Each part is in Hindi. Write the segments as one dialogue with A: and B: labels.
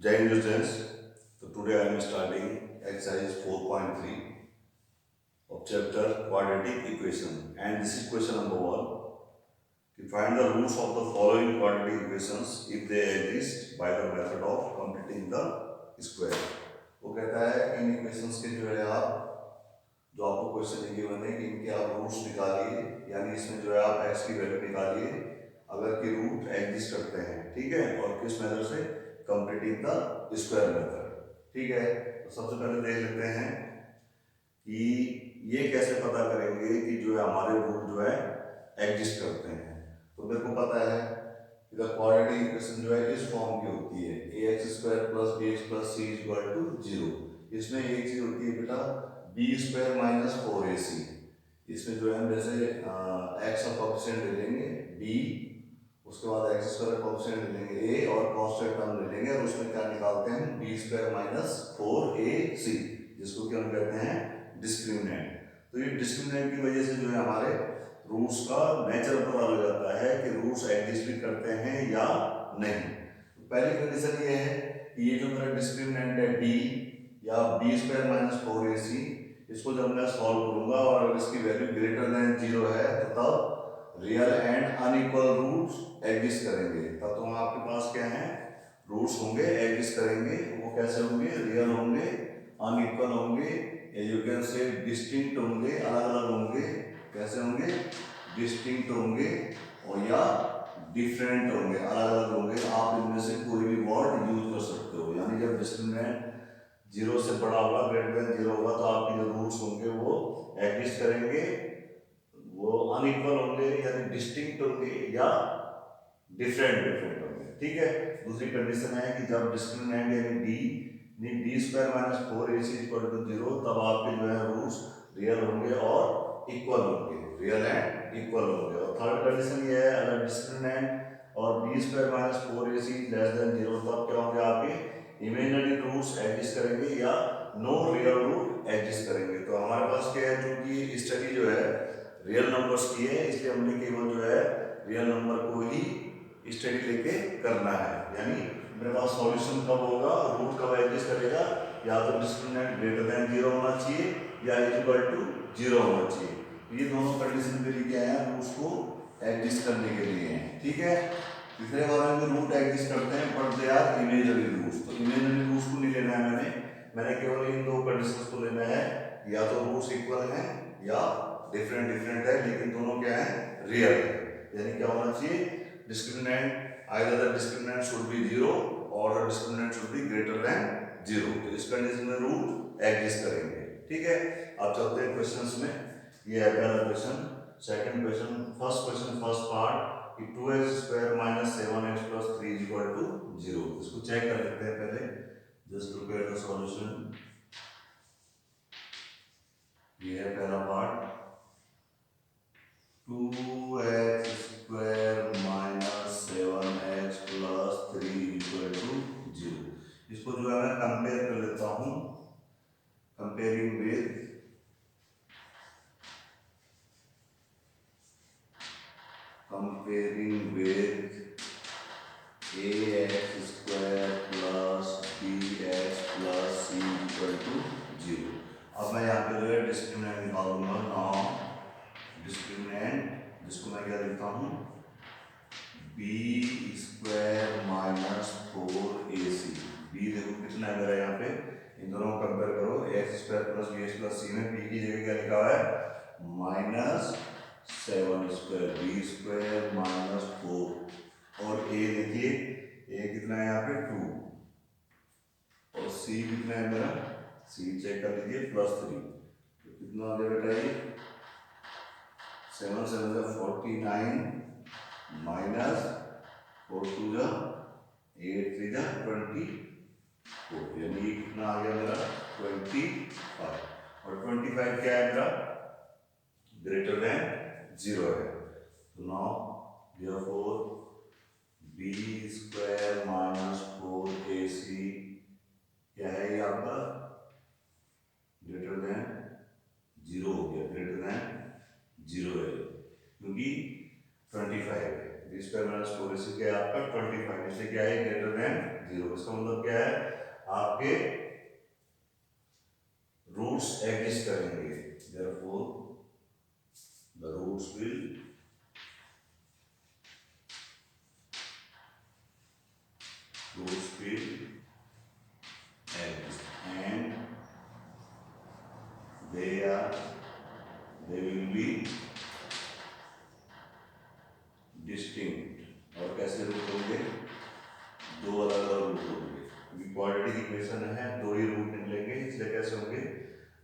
A: Jai Hind students. So today I am starting exercise 4.3 of chapter quadratic equation, and this is question number 1. To find the roots of the following quadratic equations if they exist by the method of completing the square. वो कहता है इन इक्वेशंस के जो है आप जो आपको क्वेश्चन गिवन है कि इनके आप रूट्स निकालिए, यानी इसमें जो है आप x की वैल्यू निकालिए अगर कि रूट एग्जिस्ट करते हैं, ठीक है, और किस मेथड से, कंप्लीटिंग द स्क्वायर मेथड, ठीक है। तो सबसे पहले देख लेते हैं कि ये कैसे पता करेंगे कि जो है हमारे रूट जो है एग्जिस्ट करते हैं। तो मेरे को पता है कि द क्वाड्रेटिक इक्वेशन जो है इस फॉर्म की होती है, ax² + bx + c = 0। इसमें एक चीज होती है बेटा b² - 4ac। इसमें जो है हम जैसे x का कोएफिशिएंट ले लेंगे b, उसके बाद x² का कोएफिशिएंट ले लेंगे a और कांस्टेंट टर्म ले लेंगे और उसमें क्या निकालते हैं b² - 4ac, जिसको कि हम कहते हैं डिस्क्रिमिनेंट। तो ये डिस्क्रिमिनेंट की वजह से जो है हमारे रूट्स का नेचर पता लग जाता है कि रूट्स एग्जिस्ट भी करते हैं या नहीं। तो पहली कंडीशन ये है कि ये जो मेरा डिस्क्रिमिनेंट है d या b² - 4ac, इसको जब मैं सॉल्व करूंगा और अगर इसकी वैल्यू ग्रेटर देन 0 है तो तब real and unequal roots exist करेंगे। तब तो आपके पास क्या है, रूट्स होंगे एग्जिस्ट करेंगे। वो कैसे होंगे, रियल होंगे, अनइक्वल होंगे, यू कैन से डिस्टिंक्ट होंगे, अलग अलग होंगे। कैसे होंगे, डिस्टिंक्ट होंगे और या डिफरेंट होंगे, अलग अलग होंगे। आप इनमें से कोई भी वर्ड यूज कर सकते हो, यानी जब डिस्क्रिमिनेंट 0 से बड़ा होगा, ग्रेटर देन 0 होगा, तो आपके जो रूट्स होंगे वो एग्जिस्ट करेंगे, वो अनइक्वल होंगे यानी डिस्टिंक्ट होंगे या डिफरेंट होंगे, ठीक है। दूसरी कंडीशन है कि जब डिस्क्रिमिनेंट यानी d b² - 4ac = 0, तब आपके जो है रूट्स रियल होंगे और इक्वल होंगे, रियल एंड इक्वल होंगे। और थर्ड कंडीशन ये है अगर डिस्क्रिमिनेंट और b² - 4ac <0, तब क्या होंगे, आपके इमेजिनरी रूट्स एग्जिस्ट करेंगे या नो रियल रूट एग्जिस्ट करेंगे। तो हमारे पास क्या है, क्योंकि स्टडी जो है रियल नंबर्स की है, इसलिए हमने केवल जो है रियल नंबर को ही स्टडी लेके करना है। यानी मेरे पास सॉल्यूशन कब होगा, रूट कब एग्जिस्ट करेगा, या तो डिस्क्रिमिनेंट ग्रेटर देन 0 होना चाहिए या इक्वल टू 0 होना चाहिए। ये दोनों कंडीशन मेरी क्या है, रूट्स को एग्जिस्ट करने के लिए हैं, ठीक है। तीसरे वाले में रूट एग्जिस्ट करते हैं but they are imaginary roots. तो इमेजिनरी रूट्स को नहीं लेना है मैंने केवल इन दो कंडीशंस को लेना है, या तो रूट्स इक्वल हैं या डिफरेंट है, लेकिन दोनों क्या है, रियल है। यानी क्या होना चाहिए, discriminant either the discriminant should be 0 or the discriminant should be greater than 0। तो इस कंडीशन में रूट एग्जिस्ट करेंगे, ठीक है। अब चलते हैं क्वेश्चंस में। ये है पहला question. Second question, first part कि 2x² - 7x + 3 = 0। इसको चेक कर लेते हैं पहले। Just look at the solution. ये है पहला पार्ट, 2x² - 7x + 3 = 0। इसको जो है मैं कंपेयर कर लेता हूं, comparing with ax² + bx + c = 0। अब मैं यहाँ पे जो है डिस्क्रिमिनेंट निकालूंगा। नाउ डिस्क्रिमिनेंट, जिसको मैं क्या लिखता हूँ, b² - 4ac। b देखो कितना है मेरा यहाँ पे, इन दोनों को कंपेयर करो, x² + bx + c में b की जगह क्या लिखा हुआ है, -7² b² - 4, और a देखिए, a कितना है यहाँ पे 2, और c कितना है मेरा, c चेक कर लीजिए +3। तो कितना आ गया बेटा, ये 7 × 7 = 49 -4 × 2 = 8 × 3 = 24, यानी ये कितना आ गया मेरा 25। और 25 क्या है मेरा, ग्रेटर देन 0 है। तो नाउ therefore b² - 4ac क्या है, ये आपका ग्रेटर देन 0 हो गया, ग्रेटर देन 0 है, क्योंकि 25 है। b² - 4ac क्या है आपका 25, इससे क्या है, ग्रेटर देन 0। इसका मतलब क्या है, आपके रूट्स एग्जिस्ट करेंगे, therefore the roots will exist and they will be distinct. और कैसे रूट होंगे, दो अलग अलग रूट होंगे, क्योंकि क्वाड्रेटिक इक्वेशन है, दो ही रूट निकलेंगे, इसलिए कैसे होंगे,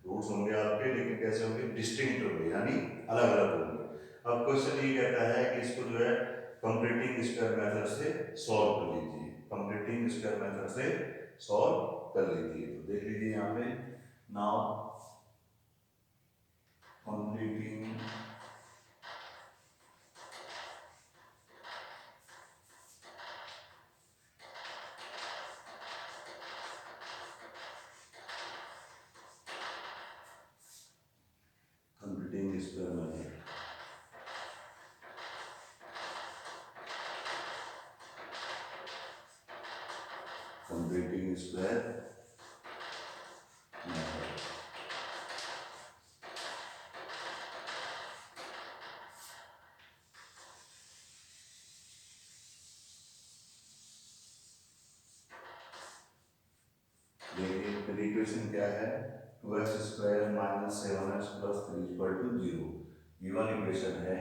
A: रूट्स होंगे आपके, लेकिन कैसे होंगे, डिस्टिंक्ट होंगे, यानी अलग अलग होंगे। अब क्वेश्चन ये कहता है कि इसको जो है कंप्लीटिंग स्क्वायर मेथड से सॉल्व कर लीजिए, कंप्लीटिंग स्क्वायर मेथड से सॉल्व कर लीजिए। तो देख लीजिए यहाँ पे, now completing square method, completing square method. देखिए पहली इक्वेशन क्या है, 2x² minus 7x plus 3 equal to 0। Given equation है,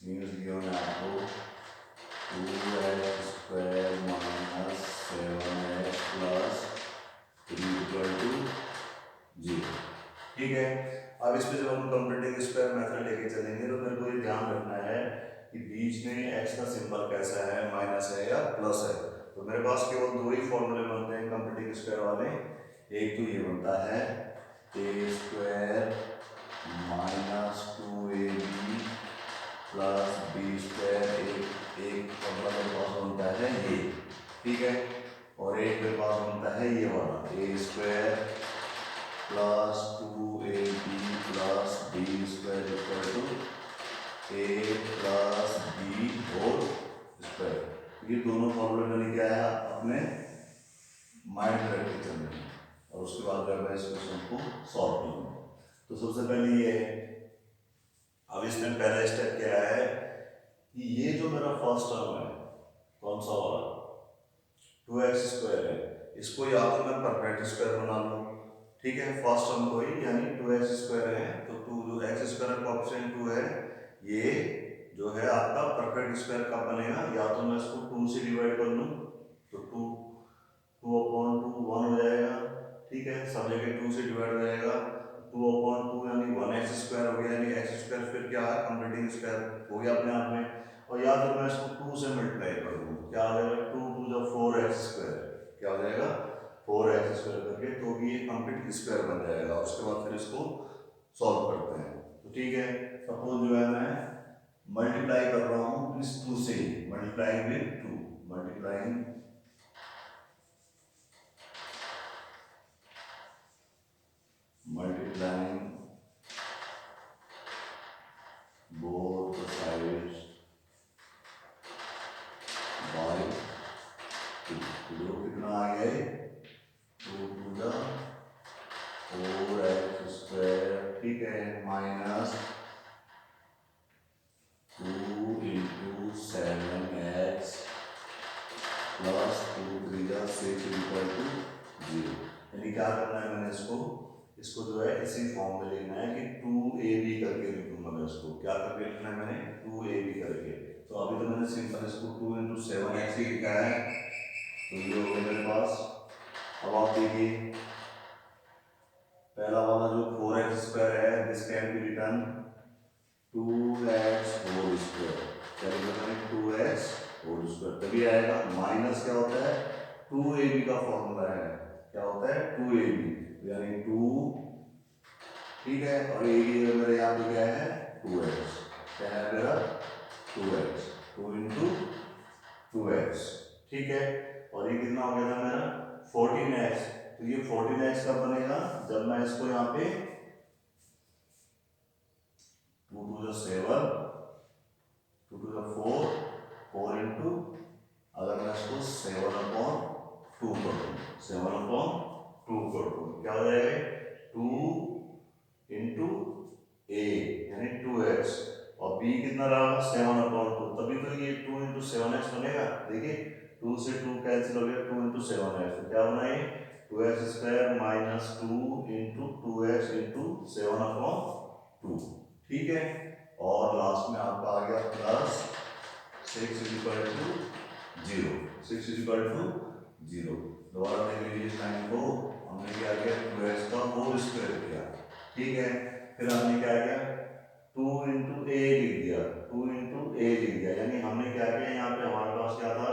A: मीन्स गिवन है आपको 2x² minus 7x plus 3 equal to 0। ठीक है, अब इस पे जब हम कंप्लीटिंग स्क्वायर मेथड लेके चलेंगे तो मेरे को ये ध्यान रखना है कि बीच में x का सिंबल कैसा है, माइनस है या प्लस है। तो मेरे पास केवल दो ही फॉर्मूले बनते हैं कंप्लीटिंग स्क्वायर वाले, एक तो ये बनता है a² minus 2ab plus b², एक फॉर्मूला मेरे पास बनता है ये, ठीक है, और एक मेरे पास बनता है ये वाला a² plus 2ab plus b² equal to a plus b whole square. ये दोनों फॉर्मूले मैंने क्या है अपने माइंड में रख के चलने हैं, और उसके बाद जब मैं इस क्वेश्चन को सॉल्व करूँगा। तो सबसे पहले ये है, अब इसमें पहला स्टेप क्या है कि ये जो मेरा फर्स्ट टर्म है, कौन सा वाला 2x² है, इसको या तो मैं परफेक्ट स्क्वायर बना लूँ, ठीक है, फर्स्ट टर्म को ही, यानी 2x² है तो 2 जो x² का कोएफिशिएंट 2 है, ये जो है आपका परफेक्ट स्क्वायर कब बनेगा, या तो मैं इसको 2 से डिवाइड कर लूँ तो 2/2 1 हो जाएगा, ठीक है, सब जगह 2 से डिवाइड हो जाएगा, 2/2 यानी 1x² हो गया, यानी x² फिर क्या है, कंप्लीटिंग स्क्वायर हो गया अपने आप में। और या फिर मैं इसको 2 से मल्टीप्लाई कर दूँ, क्या हो जाएगा, 2 2 4x², क्या हो जाएगा 4x² करके, तो भी ये कंप्लीट स्क्वायर बन जाएगा। उसके बाद फिर इसको सॉल्व करते हैं। तो ठीक है, सपोज जो है मैं मल्टीप्लाई कर रहा हूँ इस 2 से, multiplying with 2, multiplying both the sides by 2। तो कितना आ गया है, 2 to the 4x², ठीक है, माइनस 2 into 7x प्लस 2 3 जा 6 इक्वल टू 0। यानी क्या करना है, मैंने इसको जो है इसी फॉर्म में लिखना है कि 2ab करके लिखूंगा मैं इसको, क्या करके लिखना है मैंने, 2ab करके। तो अभी तो मैंने सिंपल इसको 2 into 7x ही लिखा है, तो ये हो गया मेरे पास। अब आप देखिए पहला वाला जो 4x² है, this can be written 2x whole square, क्या लिखा मैंने 2x होल स्क्वायर, तभी आएगा। माइनस क्या होता है, 2ab का फॉर्मूला है, क्या होता है 2ab, यानी 2, ठीक है, और ये मेरे यहाँ पे क्या है 2x, क्या है मेरा 2x, 2 into 2x, ठीक है, और ये कितना हो गया था मेरा 14x। तो ये 14x कब बनेगा, जब मैं इसको यहाँ पे 2 to the 7, 2 to the 4, 4 into, अगर मैं इसको 7/2 2 कर दो, 7/2 कर दो, क्या हो जाएगा 2 इंटू ए यानी 2x, और b कितना रहा 7/2, तभी तो ये 2 इंटू 7x बनेगा। देखिए 2 से 2 कैंसिल हो गया, 2 इंटू 7x, तो क्या बना ये 2x² minus 2 into 2x into 7/2, ठीक है। और लास्ट में आपका आ गया plus 6 is equal to 0, 6 is equal to 0। दोबारा देख लीजिए इस लाइन को, हमने क्या किया 2x का होल स्क्वायर किया, ठीक है। फिर हमने क्या किया 2 इंटू ए लिख दिया, 2 इंटू ए लिख दिया, यानी हमने क्या किया यहाँ पे हमारे पास क्या था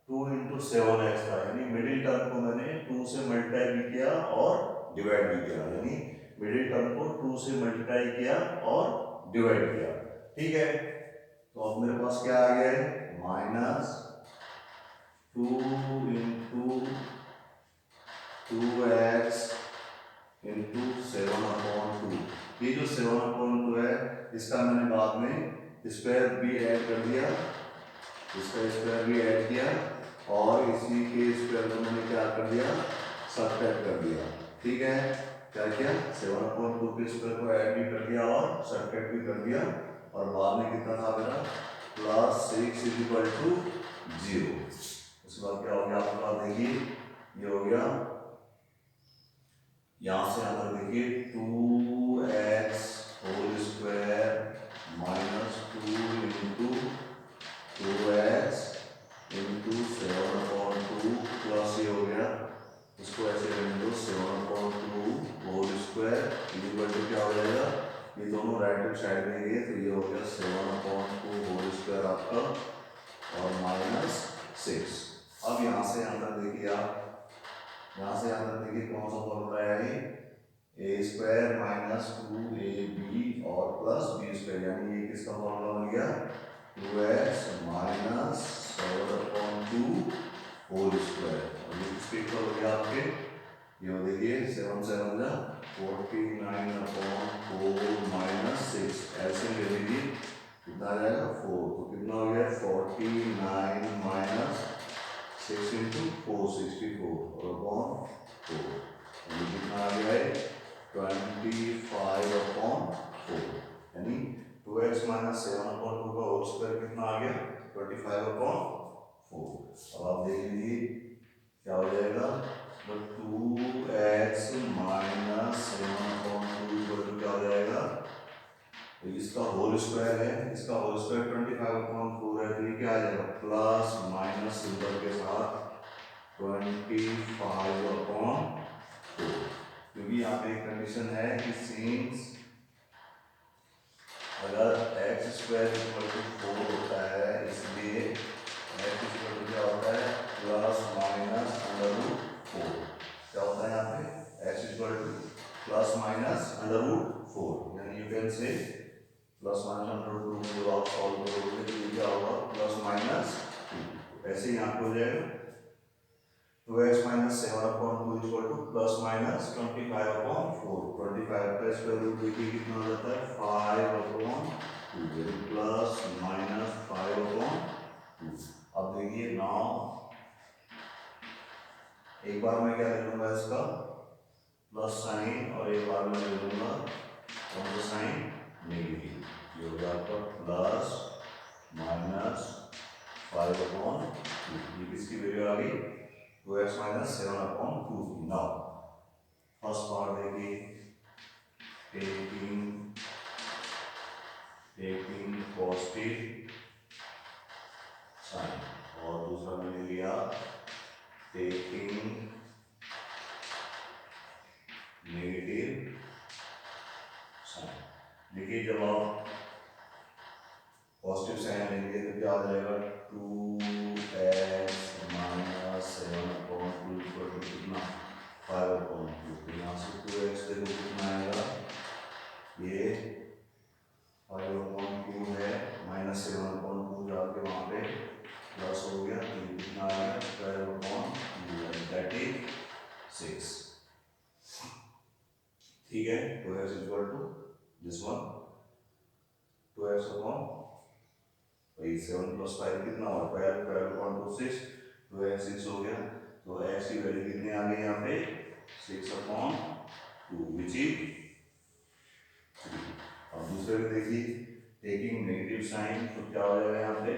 A: 2 इंटू 7x था, यानी मिडिल टर्म को मैंने 2 से मल्टीप्लाई भी किया और डिवाइड भी किया, यानी मिडिल टर्म को 2 से मल्टीप्लाई किया और डिवाइड किया, ठीक है। तो अब मेरे पास क्या आ गया है माइनस 2 इंटू 2x इंटू 7/2। ये जो 7/2 है इसका मैंने बाद में स्क्वायर भी ऐड कर दिया, इसका स्क्वायर भी ऐड किया, और इसी के स्क्वायर को मैंने क्या कर दिया सब्ट्रैक्ट कर दिया, ठीक है। क्या किया 7/2 के स्क्वायर को ऐड भी कर दिया और सब्ट्रैक्ट भी कर दिया, और बाद में कितना था मेरा प्लस 6 इज इक्वल टू 0। उसके बाद क्या हो गया आपके पास, देखिए ये हो गया, यहाँ से अगर देखिए 2x whole square minus 2 into 2x into 7/2 plus ये हो गया, इसको ऐसे करने दो 7/2 होल स्क्वायर इक्वल टू क्या हो जाएगा, ये दोनों राइट हैंड साइड में गए तो ये हो गया 7/2 होल स्क्वायर आपका और माइनस 6। अब यहाँ से यहाँ तक देखिए आप, यहाँ से यहाँ तक देखिए कौन सा फॉर्मूला है ये a स्क्वायर माइनस 2ab और प्लस b स्क्वायर, यानी ये किसका फॉर्मूला बन गया 2x माइनस 7/2 होल स्क्वायर, और ये किसके इक्वल हो गया आपके, ये हो देखिए 7 7 जा 49/4 माइनस 6, ऐसे ले लीजिए कितना आ जाएगा 4, तो कितना हो गया 49 माइनस 6 इंटू 4 64 और अपॉन 4, कितना आ गया है 25/4, यानी 2x माइनस 7/2 का होल स्क्वायर कितना आ गया 25/4। अब आप देख लीजिए क्या हो जाएगा, तो 2x माइनस 7/2 क्या हो जाएगा, तो इसका होल स्क्वायर है, इसका होल स्क्वायर 25/4 है, तो ये क्या आ जाएगा प्लस माइनस सिंबल के साथ 25/4, क्योंकि यहाँ पे एक कंडीशन है कि सिंस अगर x स्क्वायर इक्वल टू 4 होता है, इसलिए x इक्वल टू क्या होता है प्लस माइनस √4, क्या होता है यहाँ पे x equal two plus minus √4, यानी you can say plus minus √2 जब आप सॉल्व करोगे तो ये क्या होगा प्लस माइनस 2, ऐसे ही यहाँ पे हो जाएगा 2x minus 7/2 equal two plus minus 25/4, 25 का स्क्वायर रूट देखिए कितना हो जाता है 5/2, प्लस माइनस 5/2। अब देखिए नाउ एक बार मैं क्या ले लूंगा इसका प्लस साइन, और एक बार मैं ले लूंगा कौन सा साइन नेगेटिव, ये हो गया आपका प्लस माइनस 5/2, ये किसकी वैल्यू आ गई 2x minus 7/2। Now first part देखिए टेकिंग पॉजिटिव साइन, और दूसरा मैंने लिया टेकिंग नेगेटिव साइन। देखिए जब आप पॉजिटिव साइन लेंगे तो क्या आ जाएगा 2x माइनस 7/2 इक्वल टू कितना 5/2, तो यहाँ से 2x देखो कितना आएगा, ये 5/2 है माइनस 7/2 जाके वहाँ पे प्लस हो गया, तो ये कितना आएगा 12/2, दैट इज 6, ठीक है। 2x equal to this one 2x upon 7 + 5 कितना हुआ 12, 12/2 6, 2x 6 हो गया, तो एक्स की वैल्यू कितनी आ गई यहाँ पे 6/2 विच इज 3। अब दूसरे में देखिए टेकिंग नेगेटिव साइन, तो क्या हो जाएगा यहाँ पे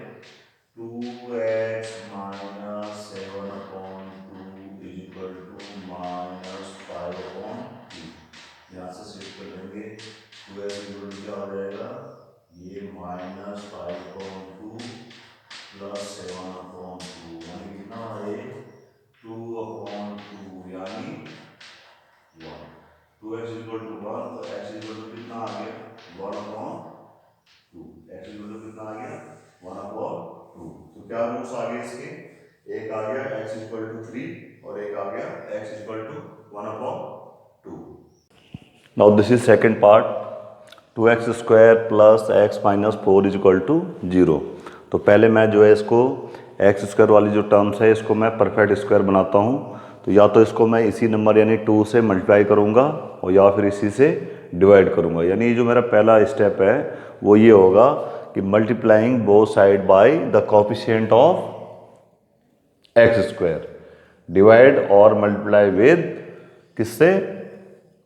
A: 2x minus 7/2 is equal to minus 5/2। यहाँ से शिफ्ट कर लेंगे 2x इक्वल टू क्या हो जाएगा, ये माइनस 5/2 प्लस 7/2 यानी कितना है ये 2/2 यानी 1। 2x इक्वल टू 1, तो x इक्वल टू कितना आ गया 1/2। x इक्वल टू कितना आ गया 1/2। तो क्या रूट्स आ गए इसके, एक आ गया x इक्वल टू 3 और एक आ गया x equal to 1/2। Now this is second part, 2x square plus x minus 4 is equal to 0। तो पहले मैं जो है इसको x स्क्वायर वाली जो टर्म्स है इसको मैं परफेक्ट स्क्वायर बनाता हूँ। तो या तो इसको मैं इसी नंबर यानी 2 से मल्टीप्लाई करूँगा और या फिर इसी से डिवाइड करूँगा। यानी ये जो मेरा पहला स्टेप है वो ये होगा कि multiplying both side by the coefficient of x square, divide और मल्टीप्लाई विद किससे,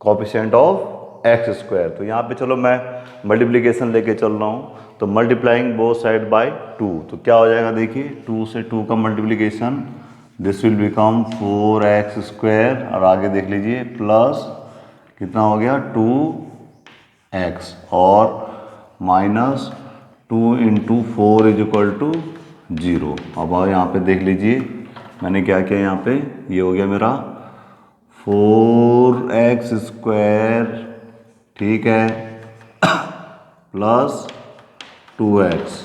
A: कोफिशिएंट ऑफ एक्स स्क्वायर। तो यहाँ पे चलो मैं मल्टीप्लिकेशन लेके चल रहा हूँ, तो मल्टीप्लाइंग बोथ साइड बाय 2, तो क्या हो जाएगा देखिए 2 से 2 का multiplication, this will become 4x square और आगे देख लीजिए प्लस कितना हो गया 2x और minus 2 into 4 is equal to 0। अब यहाँ पे देख लीजिए मैंने क्या किया, यहाँ पे ये हो गया मेरा 4x स्क्वायर, ठीक है, प्लस 2x।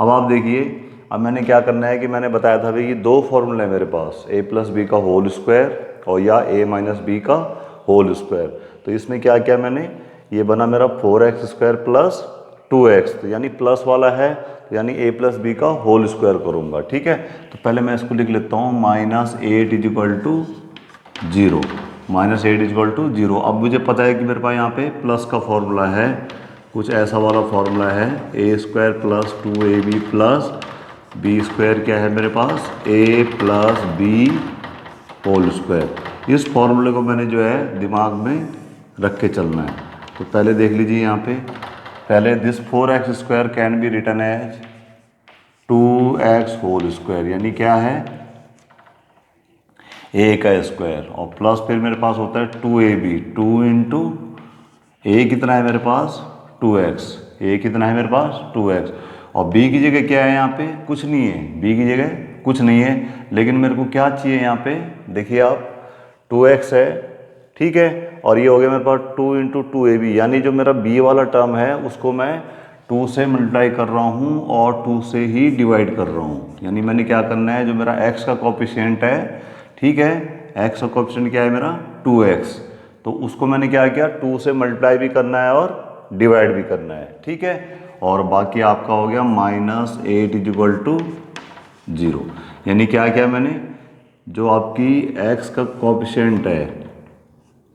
A: अब आप देखिए अब मैंने क्या करना है कि मैंने बताया था भाई ये दो फॉर्मूले हैं मेरे पास, a प्लस बी का होल स्क्वायर और या a माइनस बी का होल स्क्वायर। तो इसमें क्या किया मैंने, ये बना मेरा 4x स्क्वायर प्लस 2x, तो यानी प्लस वाला है तो यानी a प्लस बी का होल स्क्वायर करूँगा, ठीक है। तो पहले मैं इसको लिख लेता हूँ -8 is equal to 0, -8 is equal to 0। अब मुझे पता है कि मेरे पास यहाँ पे प्लस का फॉर्मूला है, कुछ ऐसा वाला फॉर्मूला है a square plus 2ab plus B square, क्या है मेरे पास a plus B whole square. इस फॉर्मूले को मैंने जो है दिमाग में रख के चलना है। तो पहले देख लीजिए यहाँ पे, पहले this 4x square can be written as 2x whole square, यानी क्या है a का स्क्वायर और प्लस फिर मेरे पास होता है 2ab, 2 इंटू a कितना है मेरे पास 2x, a कितना है मेरे पास 2x और b की जगह क्या है यहाँ पे कुछ नहीं है, b की जगह कुछ नहीं है, लेकिन मेरे को क्या चाहिए यहाँ पे देखिए आप 2x है, ठीक है, और ये हो गया मेरे पास 2 इंटू 2ab, यानी जो मेरा b वाला टर्म है उसको मैं 2 से मल्टीप्लाई कर रहा हूँ और 2 से ही डिवाइड कर रहा हूँ। यानी मैंने क्या करना है, जो मेरा x का कोफिशिएंट है, ठीक है, x का कोफिशिएंट क्या है मेरा 2x, तो उसको मैंने क्या किया 2 से मल्टीप्लाई भी करना है और डिवाइड भी करना है, ठीक है। और बाकी आपका हो गया -8 इज इक्वल टू 0। यानी क्या किया मैंने, जो आपकी x का कोफिशिएंट है,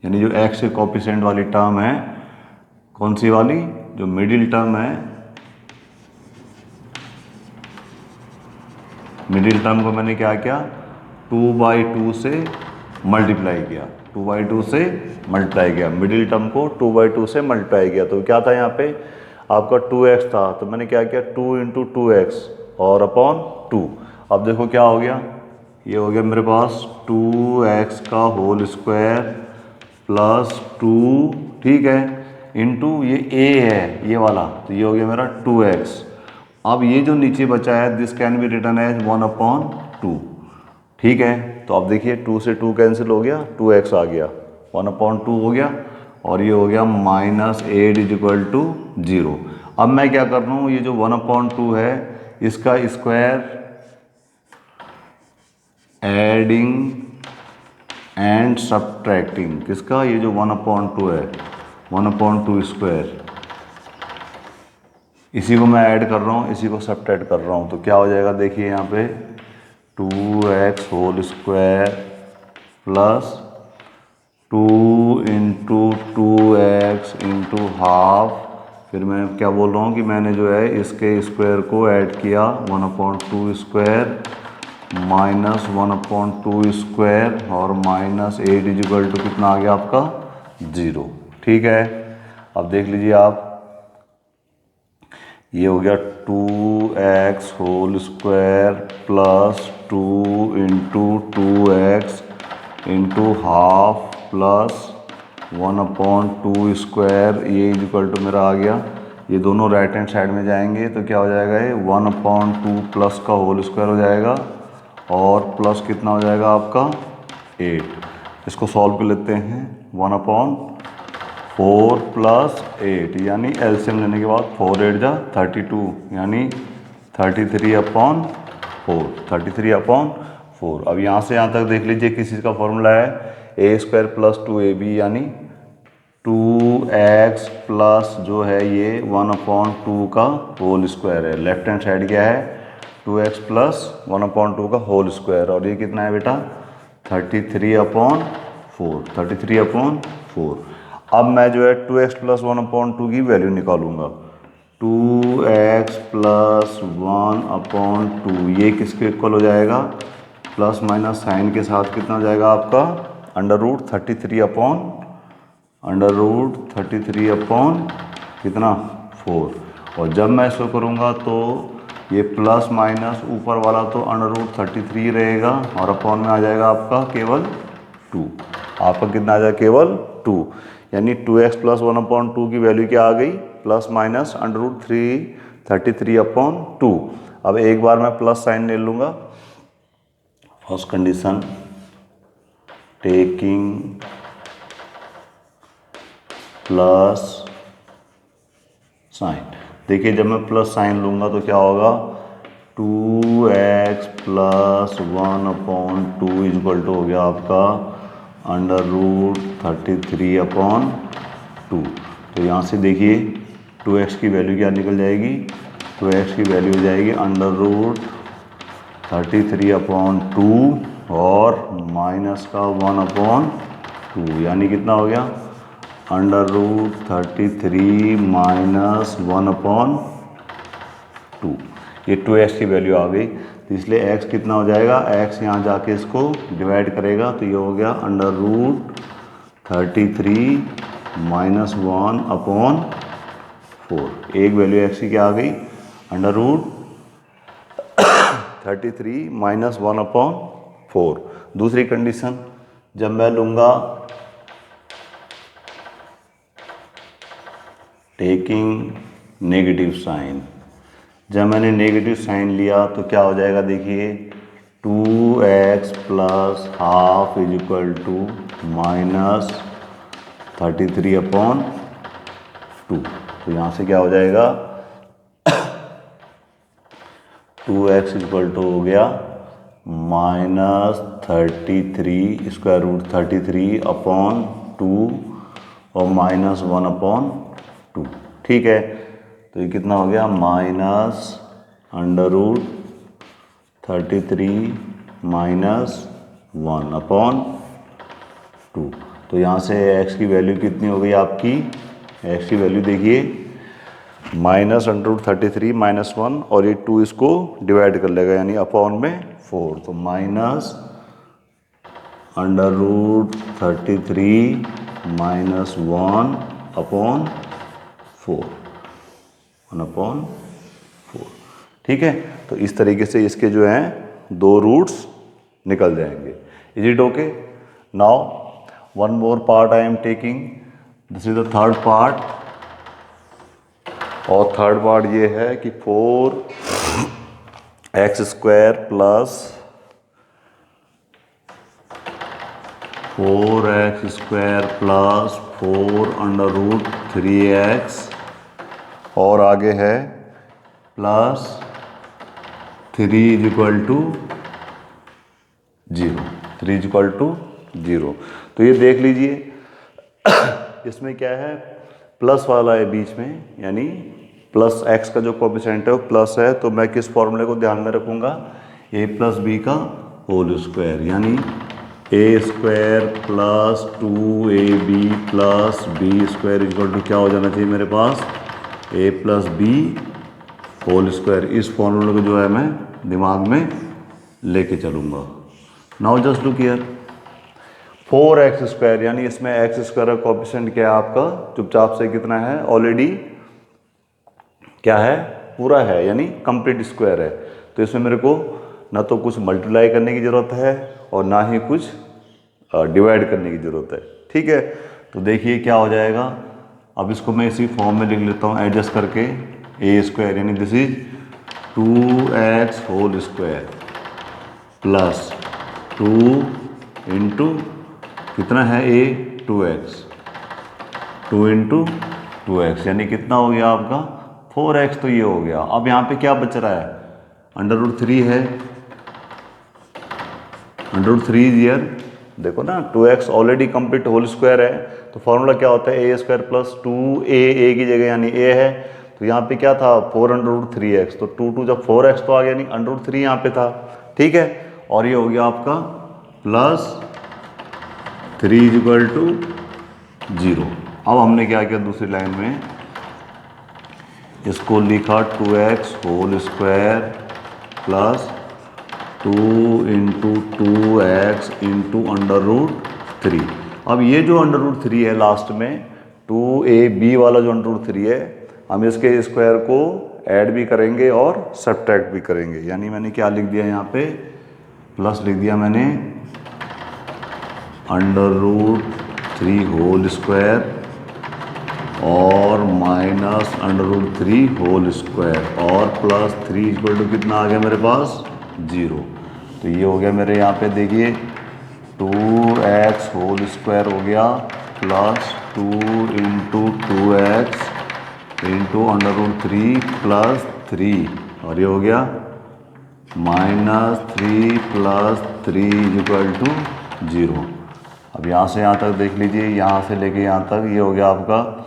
A: यानी जो x के कोफिशिएंट वाली टर्म है, कौन सी वाली, जो मिडिल टर्म है, मिडिल टर्म को मैंने क्या किया 2/2 से मल्टीप्लाई किया, 2/2 से मल्टीप्लाई किया, मिडिल टर्म को 2/2 से मल्टीप्लाई किया। तो क्या था यहाँ पे आपका 2x था, तो मैंने क्या किया 2 इंटू 2x और अपॉन 2। अब देखो क्या हो गया, ये हो गया मेरे पास 2x का होल स्क्वायर प्लस 2, ठीक है, इंटू ये a है ये वाला, तो ये हो गया मेरा 2x। अब ये जो नीचे बचा है this can be written as 1/2, ठीक है। तो अब देखिए 2 से 2 कैंसिल हो गया, 2x आ गया, 1/2 हो गया और ये हो गया -8 इज इक्वल टू 0। अब मैं क्या कर रहा हूँ, ये जो 1/2 है इसका स्क्वायर एडिंग एंड सब्ट्रैक्टिंग, किसका, ये जो 1/2 है 1/2 स्क्वायर, इसी को मैं ऐड कर रहा हूँ, इसी को सब्ट्रैक्ट कर रहा हूँ। तो क्या हो जाएगा देखिए यहाँ पे 2x whole square plus 2 into 2x into half, फिर मैं क्या बोल रहा हूँ कि मैंने जो है इसके स्क्वायर को ऐड किया 1/2 स्क्वायर -1/2 स्क्वायर और -8 इजिकल टू कितना आ गया आपका 0। ठीक है, अब देख लीजिए आप, ये हो गया 2x whole square plus 2 into 2x into half plus 1/2 square, ये इक्वल टू मेरा आ गया, ये दोनों राइट हैंड साइड में जाएंगे तो क्या हो जाएगा, ये 1/2 प्लस का होल स्क्वायर हो जाएगा और प्लस कितना हो जाएगा आपका 8। इसको सॉल्व कर लेते हैं, 1/4 प्लस 8 यानी एलसीएम लेने के बाद 4 8 जा 32 यानी 33/4। अब यहाँ से यहाँ तक देख लीजिए किस चीज़ का फॉर्मूला है, a² प्लस 2ab यानी 2x प्लस जो है ये 1/2 का होल स्क्वायर है। लेफ्ट हैंड साइड क्या है, 2x प्लस 1/2 का होल स्क्वायर, और ये कितना है बेटा 33/4। अब मैं जो है 2x प्लस 1/2 की वैल्यू निकालूंगा, 2x प्लस 1/2 ये किसके इक्वल हो जाएगा, प्लस माइनस साइन के साथ कितना हो जाएगा आपका √33 कितना 4। और जब मैं इसको करूँगा तो ये प्लस माइनस ऊपर वाला तो √33 रहेगा और अपॉन में आ जाएगा आपका केवल 2। आपका कितना आ जाएगा, केवल 2, यानी 2x प्लस 1/2 की वैल्यू क्या आ गई, प्लस माइनस √33/2। अब एक बार मैं प्लस साइन ले लूँगा, first condition taking plus sign. देखिए जब मैं प्लस साइन लूँगा तो क्या होगा, 2x प्लस 1/2 इक्वल टू हो गया आपका √33/2। तो यहाँ से देखिए 2x की वैल्यू क्या निकल जाएगी, 2x की वैल्यू हो जाएगी √33/2 और माइनस का 1/2 यानी कितना हो गया √33 माइनस 1/2। ये 2x की वैल्यू आ गई, तो इसलिए x कितना हो जाएगा, x यहाँ जाके इसको डिवाइड करेगा तो ये हो गया √33 माइनस 1/4। एक वैल्यू x की क्या आ गई, √33 माइनस 1/4। दूसरी कंडीशन जब मैं लूँगा टेकिंग नेगेटिव साइन, जब मैंने नेगेटिव साइन लिया तो क्या हो जाएगा, देखिए 2x plus half is equal to minus 33/2। तो यहाँ से क्या हो जाएगा 2x इक्वल टू हो गया -33 स्क्वायर रूट 33/2 और माइनस 1/2। ठीक है, तो ये कितना हो गया -√33 माइनस 1/2। तो यहाँ से x की वैल्यू कितनी हो गई आपकी, x की वैल्यू देखिए -√33 माइनस 1 और ये 2 इसको डिवाइड कर लेगा यानी अपॉन में 4, तो -√33 माइनस 1/4। ठीक है, तो इस तरीके से इसके जो हैं दो रूट्स निकल जाएंगे। Is it okay? Now one more part I am taking, this is the third part, और थर्ड पार्ट ये है कि 4x स्क्वायर प्लस 4 और आगे है प्लस 3 इज इक्वल टू 0। तो ये देख लीजिए इसमें क्या है, प्लस वाला है बीच में, यानी प्लस x का जो कोएफिशिएंट है वो प्लस है, तो मैं किस फॉर्मूले को ध्यान में रखूँगा, a प्लस बी का होल स्क्वायर, यानी a² plus 2ab plus b square equal to क्या हो जाना चाहिए मेरे पास, a plus B whole square. इस फॉर्मूले को जो है मैं दिमाग में लेके चलूँगा। Now just look here, 4x², यानी इसमें x² का कोएफिशिएंट क्या है आपका, चुपचाप से कितना है, ऑलरेडी क्या है, पूरा है, यानी कंप्लीट स्क्वायर है। तो इसमें मेरे को ना तो कुछ मल्टीप्लाई करने की ज़रूरत है और ना ही कुछ डिवाइड करने की ज़रूरत है। ठीक है, तो देखिए क्या हो जाएगा। अब इसको मैं इसी फॉर्म में लिख लेता हूँ एडजस्ट करके, a², यानी this is 2x² plus 2 into कितना है a, 2x, 2 इंटू 2x, यानी कितना हो गया आपका 4x। तो ये हो गया। अब यहाँ पे क्या बच रहा है, √3 है, √3 इज हियर। देखो ना, 2x already complete whole square है, तो फॉर्मूला क्या होता है, a² प्लस 2a की जगह यानी a है, तो यहाँ पे क्या था 4√3x, तो 2 जब 4x तो आ गया, नहीं √3 यहाँ पे था। ठीक है, और ये हो गया आपका प्लस 3 = 0। अब हमने क्या किया, दूसरी लाइन में इसको लिखा 2x whole square plus 2 into 2x into √3। अब ये जो √3 है लास्ट में, 2ab वाला जो √3 है, हम इसके स्क्वायर को ऐड भी करेंगे और सब्ट्रैक्ट भी करेंगे। यानी मैंने क्या लिख दिया यहाँ पे, प्लस लिख दिया मैंने √3 होल स्क्वायर और माइनस √3 होल स्क्वायर और प्लस 3 = कितना आ गया मेरे पास, 0। तो ये हो गया मेरे यहाँ पे, देखिए 2x होल स्क्वायर हो गया plus 2 into 2x into √3 plus 3, और ये हो गया -3 प्लस 3 = 0। अब यहाँ से यहाँ तक देख लीजिए, यहाँ से लेके यहाँ तक ये हो गया आपका,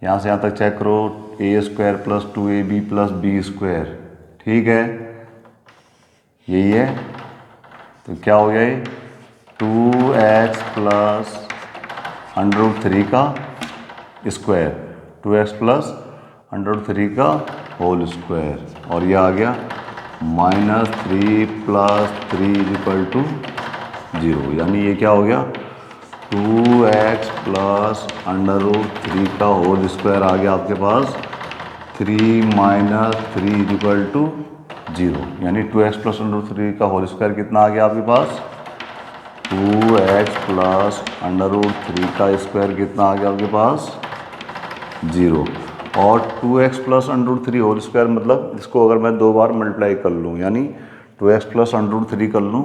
A: यहाँ से यहाँ तक चेक करो, a² plus 2ab plus b²। ठीक है, यही है। तो क्या हो गया ये, 2x प्लस √3 का स्क्वायर, 2x प्लस √3 का होल स्क्वायर, और ये आ गया -3 प्लस 3 = 0। यानी ये क्या हो गया, 2x प्लस √3 का होल स्क्वायर आ गया आपके पास 3 - 3 = 0। यानी 2x प्लस √3 का होल स्क्वायर कितना आ गया आपके पास, 2x प्लस √3 का स्क्वायर कितना आ गया आपके पास, 0। और 2x प्लस √3 होल स्क्वायर मतलब इसको अगर मैं 2 बार मल्टीप्लाई कर लूँ, यानी 2x प्लस √3 कर लूँ,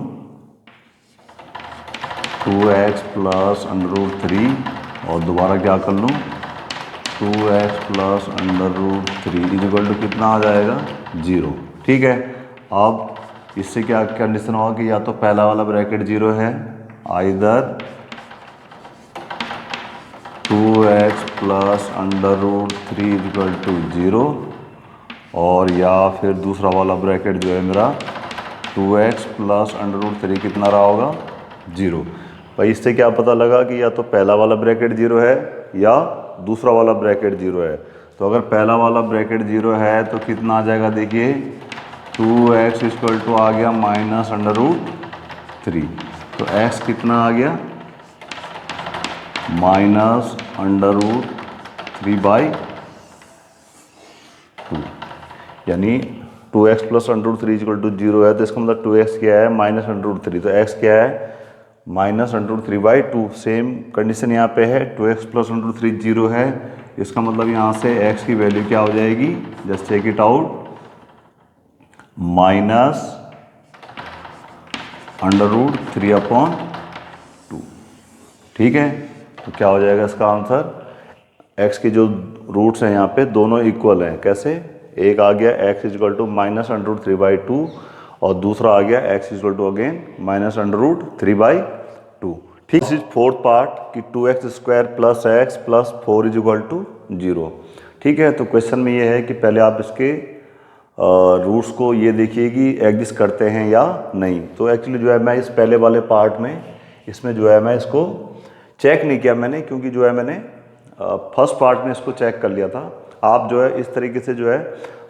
A: 2x प्लस √3 और दोबारा क्या कर लूँ, 2x प्लस √3 = कितना आ जाएगा, 0। ठीक है, अब इससे क्या कंडीशन होगा कि या तो पहला वाला ब्रैकेट 0 है, आइदर 2x प्लस √3 = 0, और या फिर दूसरा वाला ब्रैकेट जो है मेरा 2x प्लस √3 कितना रहा होगा, 0। भाई इससे क्या पता लगा कि या तो पहला वाला ब्रैकेट 0 है या दूसरा वाला ब्रैकेट 0 है। तो अगर पहला वाला ब्रैकेट 0 है तो कितना आ जाएगा, देखिए 2x = आ गया -√3, तो x कितना आ गया, -√3/2, यानी 2x प्लस √3 = 0 है, तो इसका मतलब 2x क्या है, -√3, तो x क्या है, -√3/2। सेम कंडीशन यहाँ पे है, 2x प्लस √3 0 है, इसका मतलब यहाँ से x की वैल्यू क्या हो जाएगी, जस्ट चेक इट आउट, -√3/2। ठीक है, तो क्या हो जाएगा इसका आंसर, x के जो रूट्स हैं यहाँ पे दोनों इक्वल हैं। कैसे, एक आ गया x = -√3/2 और दूसरा आ गया x = अगेन -√3/2। ठीक, दिस इज फोर्थ पार्ट कि 2x² प्लस x प्लस 4 = 0। ठीक है, तो क्वेश्चन में ये है कि पहले आप इसके रूट्स को ये देखिए कि एग्जिस्ट करते हैं या नहीं। तो एक्चुअली जो है मैं इस पहले वाले पार्ट में इसमें जो है मैं इसको चेक नहीं किया मैंने, क्योंकि जो है मैंने फर्स्ट पार्ट में इसको चेक कर लिया था, आप जो है इस तरीके से जो है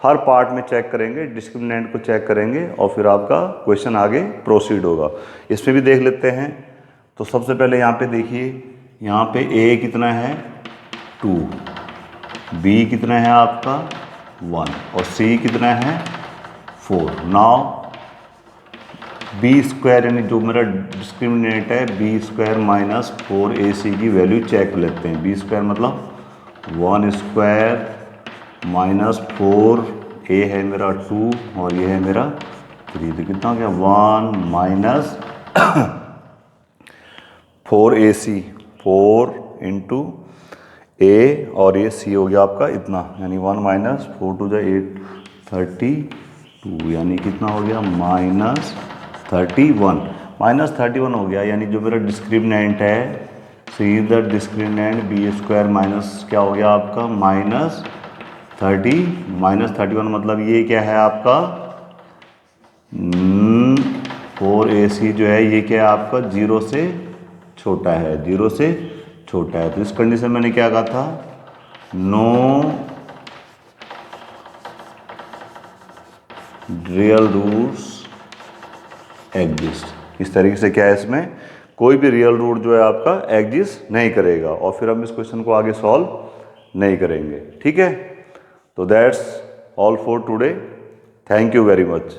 A: हर पार्ट में चेक करेंगे, डिस्क्रिमिनेंट को चेक करेंगे और फिर आपका क्वेश्चन आगे प्रोसीड होगा। इसमें भी देख लेते हैं। तो सबसे पहले यहाँ पे देखिए, यहाँ पे a कितना है 2, b कितना है आपका 1 और c कितना है 4। नाउ b स्क्वायर यानी जो मेरा डिस्क्रिमिनेंट है b स्क्वायर माइनस 4ac की वैल्यू चेक लेते हैं। b स्क्वायर मतलब 1 स्क्वायर माइनस 4, a है मेरा 2 और ये है मेरा 3, तो कितना हो गया 1 माइनस 4ac 4 इंटू a और ये c हो गया आपका इतना, यानी 1 माइनस 4 टू द 8 32, यानी कितना हो गया माइनस 31। माइनस 31 हो गया, यानी जो मेरा डिस्क्रिमिनेंट है see the discriminant B square minus क्या हो गया आपका माइनस 31 मतलब ये क्या है आपका 4ac जो है ये क्या है आपका 0 से छोटा है, 0 से छोटा है। तो इस कंडीशन मैंने क्या कहा था, नो रियल रूट्स एग्जिस्ट। इस तरीके से क्या है, इसमें कोई भी रियल रूट जो है आपका एग्जिस्ट नहीं करेगा और फिर हम इस क्वेश्चन को आगे सॉल्व नहीं करेंगे। ठीक है, तो that's all for today. Thank you very much.